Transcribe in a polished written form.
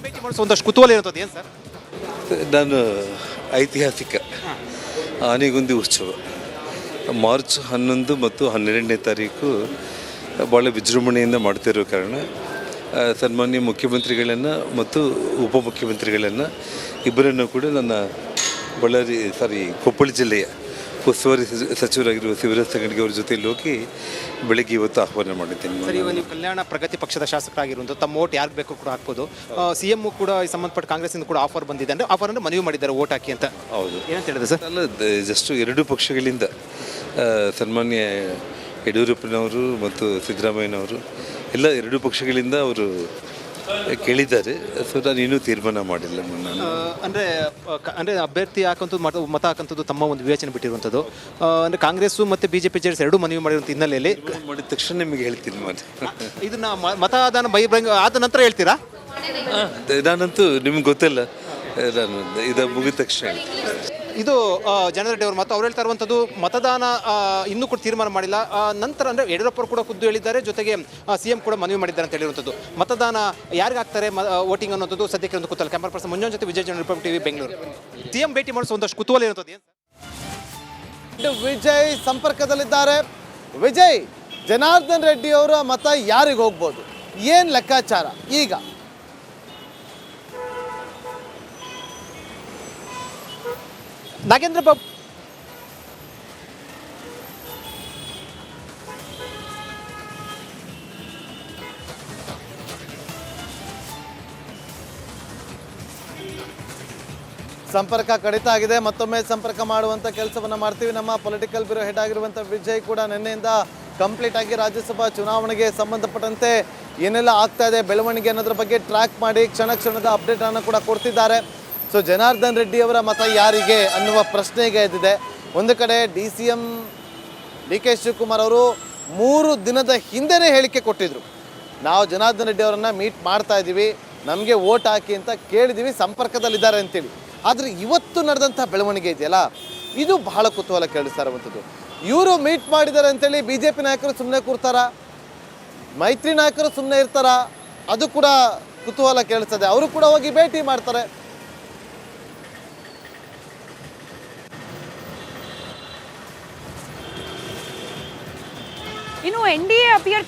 ಭೇಟಿ ಮಾಡಿಸೋ ಒಂದಷ್ಟು ಕುತೂಹಲ ಇರುತ್ತದೆ ಏನು ಸರ್? ನಾನು ಐತಿಹಾಸಿಕ ಆನೆಗುಂದಿ ಉತ್ಸವ ಮಾರ್ಚ್ 11 ಮತ್ತು 12ನೇ ತಾರೀಕು ಭಾಳ ವಿಜೃಂಭಣೆಯಿಂದ ಮಾಡ್ತಿರೋ ಕಾರಣ ಸನ್ಮಾನ್ಯ ಮುಖ್ಯಮಂತ್ರಿಗಳನ್ನು ಮತ್ತು ಉಪಮುಖ್ಯಮಂತ್ರಿಗಳನ್ನು ಇಬ್ಬರನ್ನು ಕೂಡ ನನ್ನ ಕೊಪ್ಪಳ ಜಿಲ್ಲೆಯ ಉಸ್ತುವಾರಿ ಸಚಿವರಾಗಿರುವ ಶಿವರಾಜ್ ತಂಗಡಗಿ ಅವರ ಜೊತೆಯಲ್ಲಿ ಹೋಗಿ ಬೆಳಗ್ಗೆ ಇವತ್ತು ಆಹ್ವಾನ ಮಾಡಿದ್ದೇನೆ. ಸರ್, ಇವಾಗ ನೀವು ಕಲ್ಯಾಣ ಪ್ರಗತಿ ಪಕ್ಷದ ಶಾಸಕರಾಗಿರುವಂಥ ತಮ್ಮ ಓಟ್ ಯಾರಿಗೆ ಬೇಕು ಕೂಡ ಹಾಕ್ಬೋದು. CM ಕೂಡ ಸಂಬಂಧಪಟ್ಟ ಕಾಂಗ್ರೆಸ್ಸಿಂದ ಕೂಡ ಆಫರ್ ಬಂದಿದೆ ಅಂದರೆ ಆಫರನ್ನು ಮನವಿ ಮಾಡಿದ್ದಾರೆ ಓಟ್ ಹಾಕಿ ಅಂತ. ಹೌದು, ಏನಂತ ಹೇಳಿದೆ ಸರ್? ಅಲ್ಲ, ಜಸ್ಟ್ ಎರಡೂ ಪಕ್ಷಗಳಿಂದ ಸನ್ಮಾನ್ಯ ಯಡಿಯೂರಪ್ಪನವರು ಮತ್ತು ಸಿದ್ದರಾಮಯ್ಯನವರು ಎಲ್ಲ ಎರಡೂ ಪಕ್ಷಗಳಿಂದ ಅವರು ಕೇಳಿದ್ದಾರೆ. ಸೊ ನಾನು ಇನ್ನೂ ತೀರ್ಮಾನ ಮಾಡಿಲ್ಲ. ಅಂದರೆ ಅಭ್ಯರ್ಥಿ ಹಾಕಂಥದ್ದು ಮತ ಹಾಕಂಥದ್ದು ತಮ್ಮ ಒಂದು ವಿವೇಚನೆ ಬಿಟ್ಟಿರುವಂಥದ್ದು. ಅಂದರೆ ಕಾಂಗ್ರೆಸ್ಸು ಮತ್ತು BJP JDS ಎರಡೂ ಮನವಿ ಮಾಡಿರುವಂಥ ಹಿನ್ನೆಲೆಯಲ್ಲಿ ಮಾಡಿದ ತಕ್ಷಣ ನಿಮಗೆ ಹೇಳ್ತೀನಿ ಮತ್ತೆ ಇದನ್ನು ಮತದಾನ ಆದ ನಂತರ ಹೇಳ್ತೀರಾ? ನಾನಂತೂ ನಿಮ್ಗೆ ಗೊತ್ತಿಲ್ಲ, ನಾನು ಇದು ಮುಗಿದ ತಕ್ಷಣ ಹೇಳ್ತೀನಿ. ಇದು ಜನರೆಡ್ಡಿ ಅವರು ಮತ್ತು ಅವ್ರು ಹೇಳ್ತಾ ಇರುವಂಥದ್ದು ಮತದಾನ ಇನ್ನೂ ಕೂಡ ತೀರ್ಮಾನ ಮಾಡಿಲ್ಲ. ನಂತರ ಅಂದರೆ ಯಡಿಯೂರಪ್ಪರು ಕೂಡ ಖುದ್ದು ಹೇಳಿದ್ದಾರೆ, ಜೊತೆಗೆ CM ಕೂಡ ಮನವಿ ಮಾಡಿದ್ದಾರೆ ಅಂತ ಹೇಳಿರುವಂಥದ್ದು. ಮತದಾನ ಯಾರಿಗೆ ಆಗ್ತಾರೆ ವೋಟಿಂಗ್ ಅನ್ನೋದು ಸದ್ಯಕ್ಕೆ ಒಂದು ಕುತೂಹಲ. ಕ್ಯಾಮರಾ ಪರ್ಸನ್ ಮಂಜುನ್ ಜೊತೆ ವಿಜಯ್ ಜನ, ರಿಪಬ್ಲಿಕ್ TV, ಬೆಂಗಳೂರು. CM ಭೇಟಿ ಮಾಡಿಸೋ ಒಂದಷ್ಟು ಕುತೂಹಲ ಇರುತ್ತದೆ. ವಿಜಯ್ ಸಂಪರ್ಕದಲ್ಲಿದ್ದಾರೆ. ವಿಜಯ್, ಜನಾರ್ದನ್ ರೆಡ್ಡಿ ಅವರ ಮತ ಯಾರಿಗೆ ಹೋಗ್ಬೋದು, ಏನು ಲೆಕ್ಕಾಚಾರ ಈಗ? ನಾಗೇಂದ್ರ ಬಾಬು ಸಂಪರ್ಕ ಕಡಿತ ಆಗಿದೆ. ಮತ್ತೊಮ್ಮೆ ಸಂಪರ್ಕ ಮಾಡುವಂಥ ಕೆಲಸವನ್ನು ಮಾಡ್ತೀವಿ. ನಮ್ಮ ಪೊಲಿಟಿಕಲ್ ಬ್ಯೂರೋ ಹೆಡ್ ಆಗಿರುವಂಥ ವಿಜಯ್ ಕೂಡ ನಿನ್ನೆಯಿಂದ ಕಂಪ್ಲೀಟ್ ಆಗಿ ರಾಜ್ಯಸಭಾ ಚುನಾವಣೆಗೆ ಸಂಬಂಧಪಟ್ಟಂತೆ ಏನೆಲ್ಲ ಆಗ್ತಾ ಇದೆ ಬೆಳವಣಿಗೆ ಅನ್ನೋದ್ರ ಬಗ್ಗೆ ಟ್ರ್ಯಾಕ್ ಮಾಡಿ ಕ್ಷಣದ ಅಪ್ಡೇಟನ್ನು ಕೂಡ ಕೊಡ್ತಿದ್ದಾರೆ. ಸೊ ಜನಾರ್ದನ್ ರೆಡ್ಡಿ ಅವರ ಮತ ಯಾರಿಗೆ ಅನ್ನುವ ಪ್ರಶ್ನೆಗೆ ಎದ್ದಿದೆ. ಒಂದು ಕಡೆ DCM DK ಶಿವಕುಮಾರ್ ಅವರು 3 ದಿನದ ಹಿಂದೆನೇ ಹೇಳಿಕೆ ಕೊಟ್ಟಿದ್ರು, ನಾವು ಜನಾರ್ದನ್ ರೆಡ್ಡಿ ಅವರನ್ನು ಮೀಟ್ ಮಾಡ್ತಾ ಇದ್ದೀವಿ, ನಮಗೆ ವೋಟ್ ಹಾಕಿ ಅಂತ ಕೇಳಿದ್ದೀವಿ, ಸಂಪರ್ಕದಲ್ಲಿದ್ದಾರೆ ಅಂತೇಳಿ. ಆದರೆ ಇವತ್ತು ನಡೆದಂಥ ಬೆಳವಣಿಗೆ ಇದೆಯಲ್ಲ, ಇದು ಬಹಳ ಕುತೂಹಲ ಕೇಳಿಸ್ತಾ ಇರುವಂಥದ್ದು. ಇವರು ಮೀಟ್ ಮಾಡಿದ್ದಾರೆ ಅಂತೇಳಿ BJP ನಾಯಕರು ಸುಮ್ಮನೆ ಕೂರ್ತಾರ, ಮೈತ್ರಿ ನಾಯಕರು ಸುಮ್ಮನೆ ಇರ್ತಾರ, ಅದು ಕೂಡ ಕುತೂಹಲ ಕೇಳಿಸ್ತದೆ. ಅವರು ಕೂಡ ಹೋಗಿ ಭೇಟಿ ಮಾಡ್ತಾರೆ. ಇನ್ನು NDA ಅಭ್ಯರ್ಥಿ